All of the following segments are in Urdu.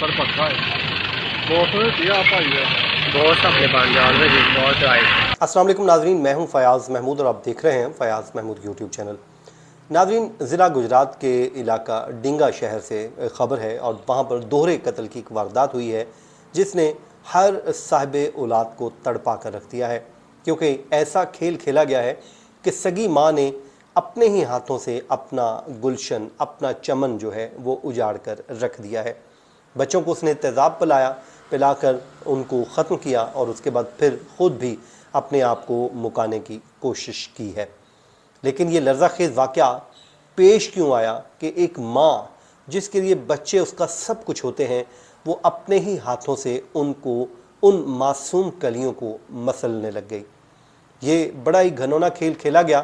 پر پکا ہے بہت دیا بھائی ہے بہت اپنے بن جان میں بہت آئے. السلام علیکم ناظرین، میں ہوں فیاض محمود اور آپ دیکھ رہے ہیں فیاض محمود یوٹیوب چینل. ناظرین، ضلع گجرات کے علاقہ ڈنگا شہر سے خبر ہے اور وہاں پر دوہرے قتل کی ایک واردات ہوئی ہے جس نے ہر صاحب اولاد کو تڑپا کر رکھ دیا ہے، کیونکہ ایسا کھیل کھیلا گیا ہے کہ سگی ماں نے اپنے ہی ہاتھوں سے اپنا گلشن، اپنا چمن جو ہے وہ اجاڑ کر رکھ دیا ہے. بچوں کو اس نے تیزاب پلا کر ان کو ختم کیا اور اس کے بعد پھر خود بھی اپنے آپ کو مکانے کی کوشش کی ہے. لیکن یہ لرزہ خیز واقعہ پیش کیوں آیا کہ ایک ماں جس کے لیے بچے اس کا سب کچھ ہوتے ہیں، وہ اپنے ہی ہاتھوں سے ان معصوم کلیوں کو مسلنے لگ گئی. یہ بڑا ہی گھنونا کھیل کھیلا گیا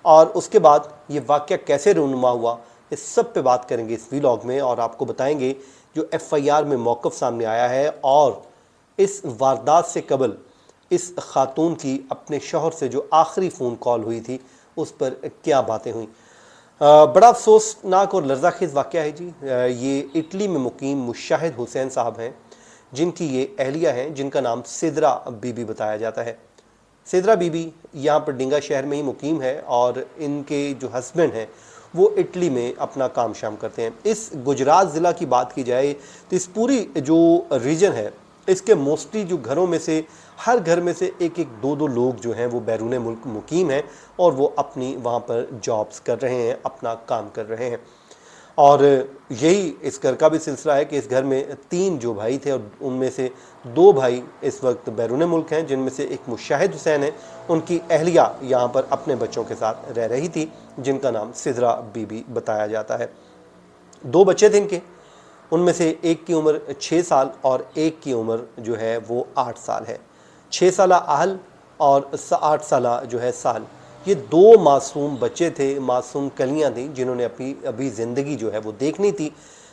اور اس کے بعد یہ واقعہ کیسے رونما ہوا، اس سب پہ بات کریں گے اس ویلاگ میں، اور آپ کو بتائیں گے جو ایف آئی آر میں موقف سامنے آیا ہے اور اس واردات سے قبل اس خاتون کی اپنے شوہر سے جو آخری فون کال ہوئی تھی اس پر کیا باتیں ہوئیں. بڑا افسوسناک اور لرزہ خیز واقعہ ہے جی. یہ اٹلی میں مقیم مشاہد حسین صاحب ہیں جن کی یہ اہلیہ ہیں جن کا نام سدرا بی بی بتایا جاتا ہے. سدرا بی بی یہاں پر ڈنگا شہر میں ہی مقیم ہے اور ان کے جو ہسبینڈ ہیں وہ اٹلی میں اپنا کام شام کرتے ہیں. اس گجرات ضلع کی بات کی جائے تو اس پوری جو ریجن ہے اس کے موسٹلی جو گھروں میں سے ہر گھر میں سے ایک دو لوگ جو ہیں وہ بیرون ملک مقیم ہیں اور وہ اپنی وہاں پر جابز کر رہے ہیں، اپنا کام کر رہے ہیں. اور یہی اس گھر کا بھی سلسلہ ہے کہ اس گھر میں 3 جو بھائی تھے اور ان میں سے 2 بھائی اس وقت بیرون ملک ہیں، جن میں سے ایک مشاہد حسین ہے. ان کی اہلیہ یہاں پر اپنے بچوں کے ساتھ رہ رہی تھی جن کا نام سدرا بی بی بتایا جاتا ہے. 2 بچے تھے ان کے، ان میں سے ایک کی عمر 6 سال اور ایک کی عمر جو ہے وہ 8 سال ہے. 6 سالہ اہل اور 8 سالہ جو ہے سال. یہ 2 معصوم بچے تھے، معصوم کلیاں تھیں جنہوں نے ابھی زندگی جو ہے وہ دیکھنی تھی.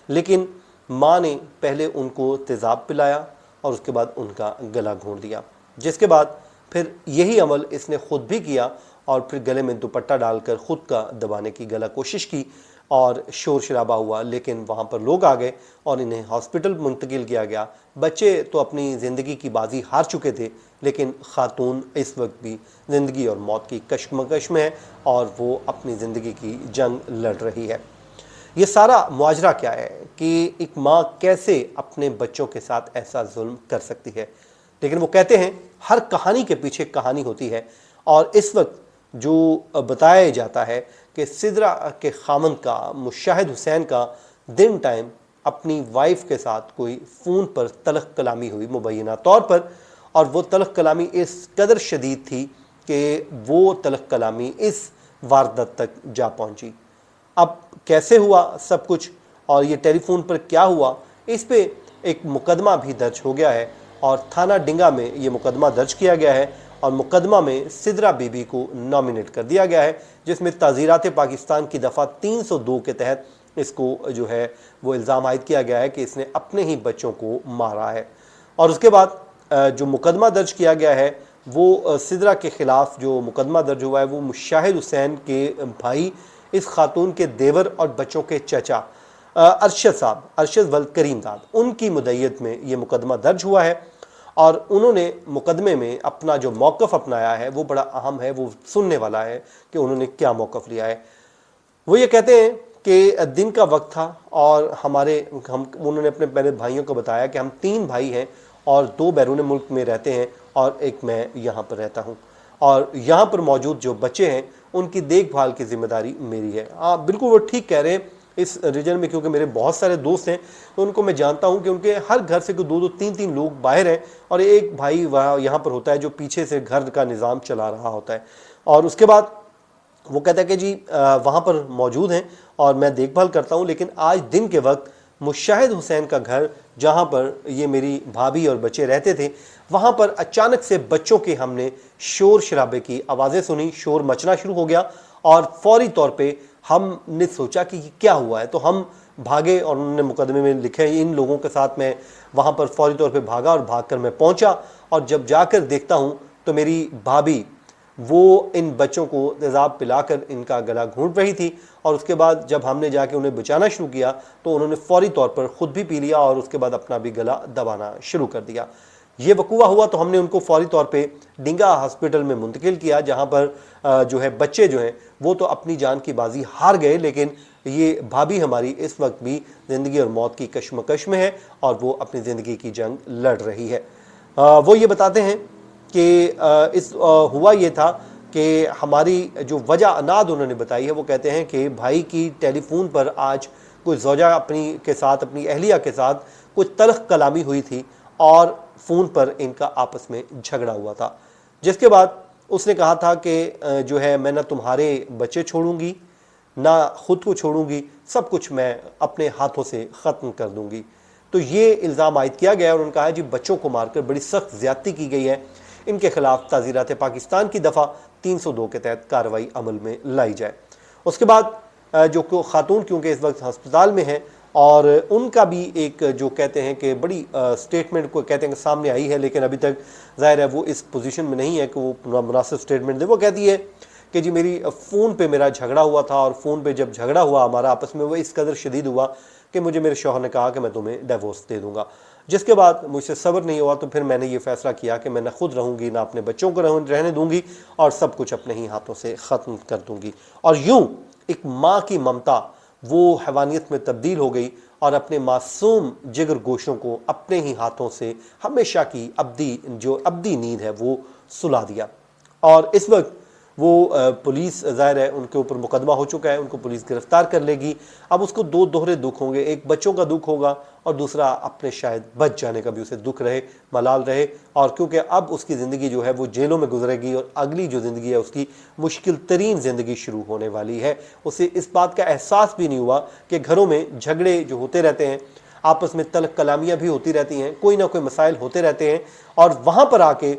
لیکن ماں نے پہلے ان کو تیزاب پلایا اور اس کے بعد ان کا گلا گھونٹ دیا، جس کے بعد پھر یہی عمل اس نے خود بھی کیا اور پھر گلے میں دوپٹہ ڈال کر خود کا دبانے کی گلا کوشش کی اور شور شرابہ ہوا. لیکن وہاں پر لوگ آ گئے اور انہیں ہاسپٹل منتقل کیا گیا. بچے تو اپنی زندگی کی بازی ہار چکے تھے لیکن خاتون اس وقت بھی زندگی اور موت کی کشمکش میں ہے اور وہ اپنی زندگی کی جنگ لڑ رہی ہے. یہ سارا ماجرا کیا ہے کہ ایک ماں کیسے اپنے بچوں کے ساتھ ایسا ظلم کر سکتی ہے. لیکن وہ کہتے ہیں ہر کہانی کے پیچھے کہانی ہوتی ہے، اور اس وقت جو بتایا جاتا ہے کہ سدرا کے خامند کا، مشاہد حسین کا، دن ٹائم اپنی وائف کے ساتھ کوئی فون پر تلخ کلامی ہوئی مبینہ طور پر، اور وہ تلخ کلامی اس قدر شدید تھی کہ وہ تلخ کلامی اس واردات تک جا پہنچی. اب کیسے ہوا سب کچھ اور یہ ٹیلی فون پر کیا ہوا، اس پہ ایک مقدمہ بھی درج ہو گیا ہے اور تھانہ ڈنگا میں یہ مقدمہ درج کیا گیا ہے اور مقدمہ میں سدرا بی بی کو نامنیٹ کر دیا گیا ہے، جس میں تعزیرات پاکستان کی دفعہ 302 کے تحت اس کو جو ہے وہ الزام عائد کیا گیا ہے کہ اس نے اپنے ہی بچوں کو مارا ہے. اور اس کے بعد جو مقدمہ درج کیا گیا ہے وہ سدرا کے خلاف جو مقدمہ درج ہوا ہے وہ مشاہد حسین کے بھائی، اس خاتون کے دیور اور بچوں کے چچا ارشد ولد کریم داد، ان کی مدعیت میں یہ مقدمہ درج ہوا ہے. اور انہوں نے مقدمے میں اپنا جو موقف اپنایا ہے وہ بڑا اہم ہے، وہ سننے والا ہے کہ انہوں نے کیا موقف لیا ہے. وہ یہ کہتے ہیں کہ دن کا وقت تھا اور انہوں نے اپنے پہلے بھائیوں کو بتایا کہ ہم 3 بھائی ہیں اور 2 بیرون ملک میں رہتے ہیں اور ایک میں یہاں پر رہتا ہوں، اور یہاں پر موجود جو بچے ہیں ان کی دیکھ بھال کی ذمہ داری میری ہے. ہاں بالکل وہ ٹھیک کہہ رہے ہیں. اس ریجن میں کیونکہ میرے بہت سارے دوست ہیں تو ان کو میں جانتا ہوں کہ ان کے ہر گھر سے 2 3 لوگ باہر ہیں اور ایک بھائی یہاں پر ہوتا ہے جو پیچھے سے گھر کا نظام چلا رہا ہوتا ہے. اور اس کے بعد وہ کہتا ہے کہ جی وہاں پر موجود ہیں اور میں دیکھ بھال کرتا ہوں. لیکن آج دن کے وقت مشاہد حسین کا گھر جہاں پر یہ میری بھابھی اور بچے رہتے تھے، وہاں پر اچانک سے بچوں کے ہم نے شور شرابے کی آوازیں سنی، شور مچنا شروع ہو گیا اور فوری طور پہ ہم نے سوچا کہ یہ کیا ہوا ہے. تو ہم بھاگے اور انہوں نے مقدمے میں لکھے ان لوگوں کے ساتھ میں وہاں پر فوری طور پہ بھاگا اور بھاگ کر میں پہنچا اور جب جا کر دیکھتا ہوں تو میری بھابھی وہ ان بچوں کو تیزاب پلا کر ان کا گلا گھونٹ رہی تھی، اور اس کے بعد جب ہم نے جا کے انہیں بچانا شروع کیا تو انہوں نے فوری طور پر خود بھی پی لیا اور اس کے بعد اپنا بھی گلا دبانا شروع کر دیا۔ یہ وقوع ہوا تو ہم نے ان کو فوری طور پہ ڈنگا ہاسپٹل میں منتقل کیا، جہاں پر جو ہے بچے جو ہیں وہ تو اپنی جان کی بازی ہار گئے، لیکن یہ بھابھی ہماری اس وقت بھی زندگی اور موت کی کشمکش میں ہے اور وہ اپنی زندگی کی جنگ لڑ رہی ہے۔ وہ یہ بتاتے ہیں کہ ہوا یہ تھا کہ ہماری جو وجہ اناد انہوں نے بتائی ہے، وہ کہتے ہیں کہ بھائی کی ٹیلی فون پر آج کوئی زوجہ اپنی اہلیہ کے ساتھ کوئی تلخ کلامی ہوئی تھی اور فون پر ان کا آپس میں جھگڑا ہوا تھا، جس کے بعد اس نے کہا تھا کہ جو ہے میں نہ تمہارے بچے چھوڑوں گی نہ خود کو چھوڑوں گی، سب کچھ میں اپنے ہاتھوں سے ختم کر دوں گی۔ تو یہ الزام عائد کیا گیا اور انہوں نے کہا جی بچوں کو مار کر بڑی سخت زیادتی کی گئی ہے، ان کے خلاف تعزیرات پاکستان کی دفعہ 302 کے تحت کارروائی عمل میں لائی جائے۔ اس کے بعد جو خاتون کیونکہ اس وقت ہسپتال میں ہیں اور ان کا بھی ایک جو کہتے ہیں کہ بڑی سٹیٹمنٹ کو کہتے ہیں کہ سامنے آئی ہے، لیکن ابھی تک ظاہر ہے وہ اس پوزیشن میں نہیں ہے کہ وہ مناسب سٹیٹمنٹ دے۔ وہ کہتی ہے کہ جی میری فون پہ میرا جھگڑا ہوا تھا اور فون پہ جب جھگڑا ہوا ہمارا آپس میں وہ اس قدر شدید ہوا کہ مجھے میرے شوہر نے کہا کہ میں تمہیں ڈیورس دے دوں گا، جس کے بعد مجھ سے صبر نہیں ہوا تو پھر میں نے یہ فیصلہ کیا کہ میں نہ خود رہوں گی نہ اپنے بچوں کو رہنے دوں گی اور سب کچھ اپنے ہی ہاتھوں سے ختم کر دوں گی۔ اور یوں ایک ماں کی ممتا وہ حیوانیت میں تبدیل ہو گئی اور اپنے معصوم جگر گوشوں کو اپنے ہی ہاتھوں سے ہمیشہ کی ابدی نیند ہے وہ سلا دیا۔ اور اس وقت وہ پولیس ظاہر ہے ان کے اوپر مقدمہ ہو چکا ہے، ان کو پولیس گرفتار کر لے گی۔ اب اس کو دو دوہرے دکھ ہوں گے، ایک بچوں کا دکھ ہوگا اور دوسرا اپنے شاید بچ جانے کا بھی اسے دکھ رہے، ملال رہے، اور کیونکہ اب اس کی زندگی جو ہے وہ جیلوں میں گزرے گی اور اگلی جو زندگی ہے اس کی مشکل ترین زندگی شروع ہونے والی ہے۔ اسے اس بات کا احساس بھی نہیں ہوا کہ گھروں میں جھگڑے جو ہوتے رہتے ہیں، آپس میں تلخ کلامیاں بھی ہوتی رہتی ہیں، کوئی نہ کوئی مسائل ہوتے رہتے ہیں، اور وہاں پر آ کے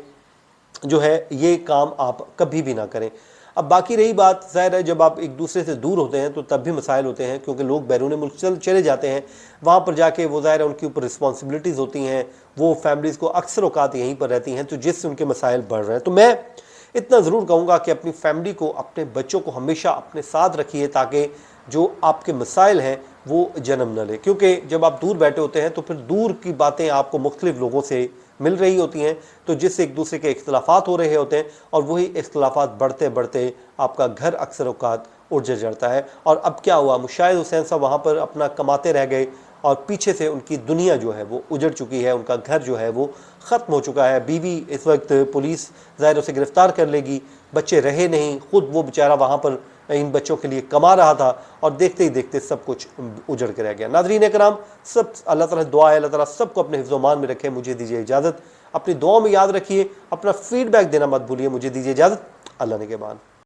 جو ہے یہ کام آپ کبھی بھی نہ کریں۔ اب باقی رہی بات، ظاہر ہے جب آپ ایک دوسرے سے دور ہوتے ہیں تو تب بھی مسائل ہوتے ہیں، کیونکہ لوگ بیرون ملک چلے جاتے ہیں، وہاں پر جا کے وہ ظاہر ہے ان کے اوپر رسپانسبلٹیز ہوتی ہیں، وہ فیملیز کو اکثر اوقات یہیں پر رہتی ہیں، تو جس سے ان کے مسائل بڑھ رہے ہیں۔ تو میں اتنا ضرور کہوں گا کہ اپنی فیملی کو، اپنے بچوں کو ہمیشہ اپنے ساتھ رکھیے تاکہ جو آپ کے مسائل ہیں وہ جنم نہ لے، کیونکہ جب آپ دور بیٹھے ہوتے ہیں تو پھر دور کی باتیں آپ کو مختلف لوگوں سے مل رہی ہوتی ہیں، تو جس سے ایک دوسرے کے اختلافات ہو رہے ہوتے ہیں، اور وہی اختلافات بڑھتے بڑھتے آپ کا گھر اکثر اوقات اجڑ جاتا ہے۔ اور اب کیا ہوا، مشاہد حسین صاحب وہاں پر اپنا کماتے رہ گئے اور پیچھے سے ان کی دنیا جو ہے وہ اجڑ چکی ہے، ان کا گھر جو ہے وہ ختم ہو چکا ہے۔ بیوی اس وقت پولیس ظاہر اسے گرفتار کر لے گی، بچے رہے نہیں، خود وہ بیچارہ وہاں پر ان بچوں کے لیے کما رہا تھا، اور دیکھتے ہی دیکھتے سب کچھ اجڑ کے رہ گیا۔ ناظرین اکرام، سب اللہ تعالیٰ دعا ہے اللہ تعالیٰ سب کو اپنے حفظ و امان میں رکھے۔ مجھے دیجیے اجازت، اپنی دعاؤں میں یاد رکھیے، اپنا فیڈ بیک دینا مت بھولیے۔ مجھے دیجیے اجازت، اللہ نگہبان۔